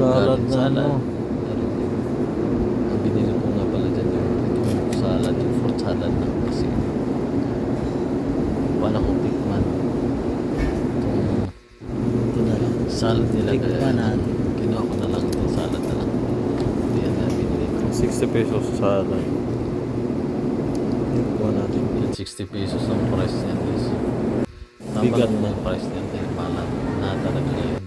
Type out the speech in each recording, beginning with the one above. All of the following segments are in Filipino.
Salad galing na ano. Ang binili ko nga pala dyan yung salad, yung fruit salad na kasi wala kong tikman. Ito na lang, salad nila. Tikman natin. Kinuha ko na lang itong salad na lang. Ito yan na binili ko. 60 pesos sa salad. Tikman natin. Yung 60 pesos ang price niya guys. Tama Bigat lang na. yung price niya dahil mahal na talaga yun.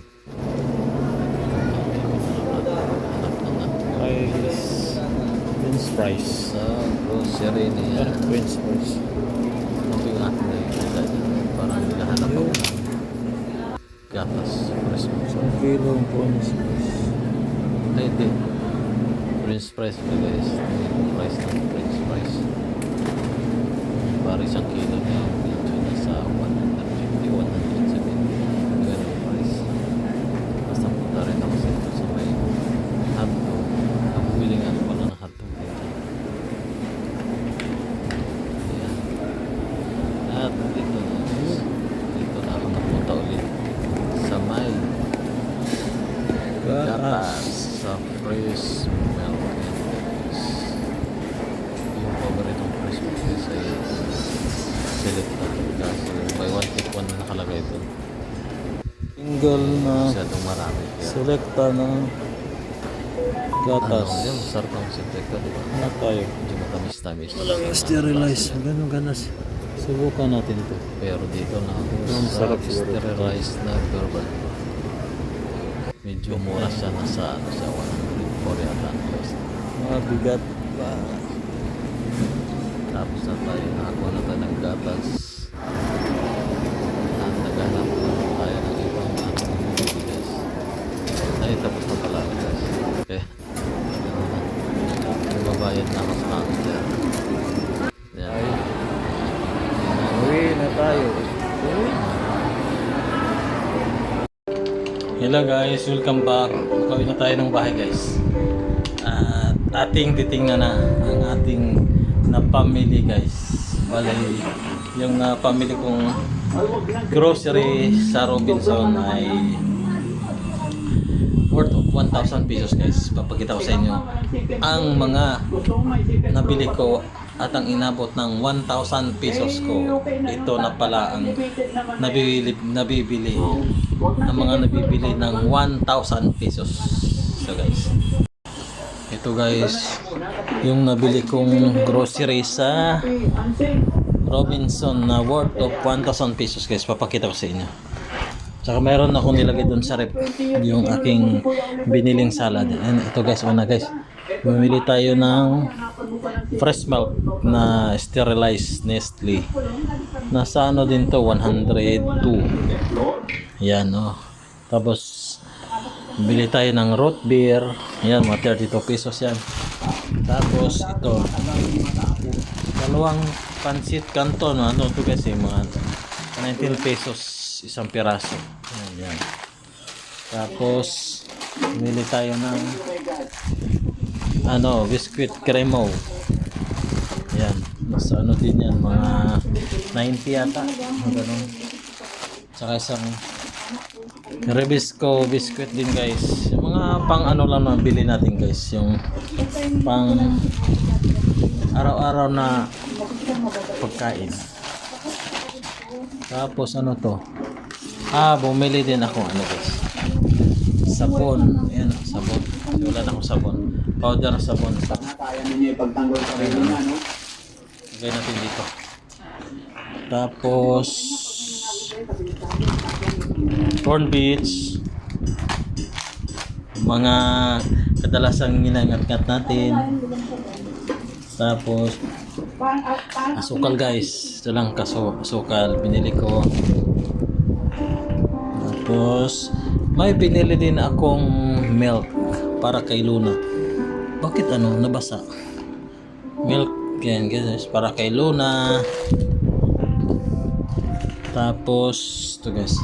Hanap na nga. Fries. French fries. Sa grocery niya. French fries. Ano yung ating nakikita niya? Parang naghahanap ako ng gatas sa Christmas. Kilo ng French fries. Hindi. French fries ba guys? Yung price ng French fries. Parang isang kilo niya. Medyo nasa 150, 170. Ganun price. Basta punta rin ako sa ito sa may hotdog. Ang bumili nga pala ng hotdog dito. Ayan. At dito na guys. Dito na ako napunta ulit sa may gatas sa fresh milk and eggs. Yung paboritong fresh milk guys ay Selecta kasi buy one take one na nakalagay doon. Single na Masyadong marami kaya selecta ng gatas. ano, yun, masarap ang Selecta, di ba? Ano tayo? Medyo matamis-tamis. Walang sterilize. Ganun ganas. Subukan natin ito. Pero dito na ako Ang sa sarap siguro. sterilized na bourbon. Medyo mura siya, nasa ano siya, 104 yata. Mabigat pa. Tapos na tayo, nakakuha na tayo ng gatas. At naghanap na tayo ng ibang guys. Ay, tapos na pala guys. Okay. Magbabayad na ako sa counter. Yan. Uwi na tayo. Hello guys, welcome back. Nakauwi na tayo ng bahay guys. At ating titingnan na ang ating na family guys. Bale, yung family kong grocery sa Robinson ay worth of 1,000 pesos guys. Papakita ko sa inyo ang mga nabili ko at ang inabot ng 1,000 pesos ko. Ito na pala ang nabibili ng mga nabibili ng 1,000 pesos. So guys, ito guys yung nabili kong grocery sa Robinson na worth of 1,000 pesos guys. Papakita ko sa inyo. Tsaka meron akong nilagay doon sa rep yung aking biniling salad. And ito guys, una guys, bumili tayo ng fresh milk na sterilized Nestle. Nasa ano din to, 102. Yan oh. Tapos bili tayo ng root beer. Yan, mga 32 pesos yan. Tapos ito, dalawang pancit canton. Ano to guys, mga 19 pesos isang piraso. Yan. Tapos bili tayo ng ano, biscuit cremo. Yan, nasa ano din yan, mga 90 yata, mga ganun. Saka isang Rebisco biscuit din guys. Yung mga pang ano lang na bili natin guys, yung pang araw-araw na pagkain. Tapos ano to, bumili din ako ano guys, sabon. Ayan, sabon. Kasi wala na akong sabon, powder sabon. Lagay natin dito. Tapos corn beets, mga kadalasang ginangat-ngat natin. Tapos asukal guys, ito lang asukal binili ko. Tapos may binili din akong milk para kay Luna. Bakit ano, nabasa? Milk yan guys, para kay Luna. Tapos ito guys,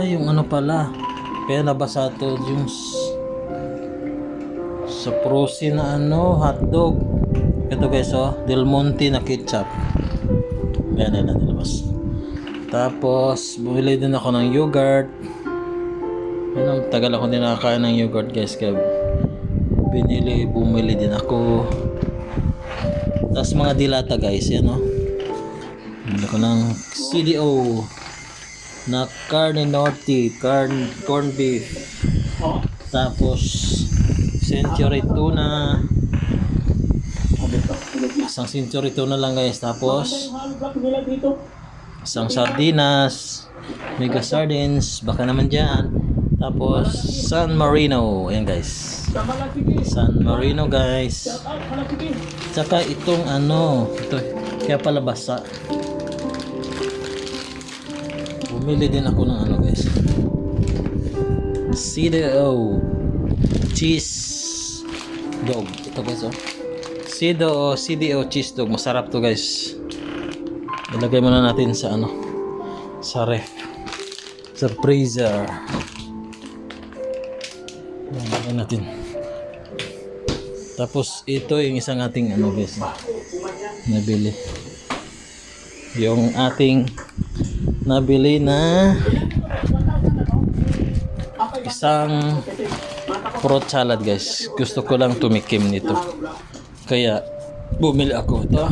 yung ano pala, kaya nabasa to yung sa frozen na ano, hotdog. Ito guys Del Monte na ketchup. Yan nilabas. Tapos bumili din ako ng yogurt. Ano, tagal ako din nakakain ng yogurt guys, kaya bumili din ako. Tapos mga dilata guys, yan o. Bumili ko ng CDO na carne norte, corn beef. Tapos century tuna. Isang century tuna lang guys. Tapos isang sardinas, mega sardines, baka naman dyan. Tapos San Marino, ayan guys, San Marino guys. Tsaka itong ano, ito, kaya pala basa. Bumili din ako ng ano guys, CDO cheese dog. Ito guys oh, CDO cheese dog, masarap to guys. Ilagay muna natin sa ano, sa ref, sa freezer. Ilagay natin. Tapos ito yung isang ating ano guys, nabili. Yung ating nabili na isang fruit salad guys. Gusto ko lang tumikim nito, kaya bumili ako ito.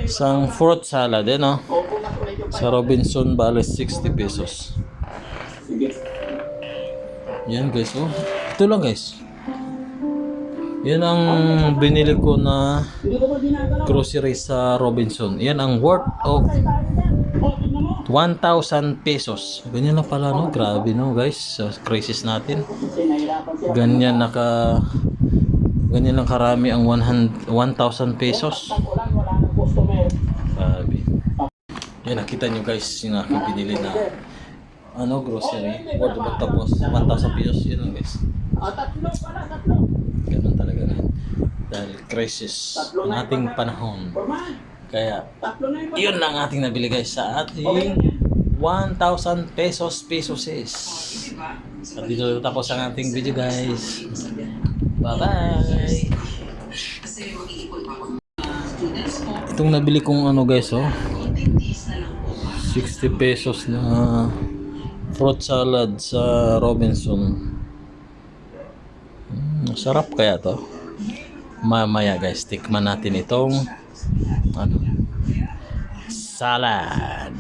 Isang fruit salad eh no, sa Robinson, bale 60 pesos. Yan guys oh. Ito lang guys. Yan ang binili ko na grocery sa Robinson. Yan ang worth of 1,000 pesos. Ganyan na pala no. Grabe no guys, sa crisis natin. Ganyan lang karami ang 1,000 pesos. Grabe. Yan, nakita nyo guys yung aking binili na ano, grocery. Worth of tapos 1,000 pesos. Yan lang guys. Ganun talaga na. Dahil crisis ang ating panahon. Kaya yun lang ating nabili guys sa ating 1,000 pesos. At dito tapos ang ating video guys. Bye bye. Itong nabili kong ano guys oh, 60 pesos na fruit salad sa Robinson. Sarap kaya to. Mamaya guys, tikman natin itong ano, salad.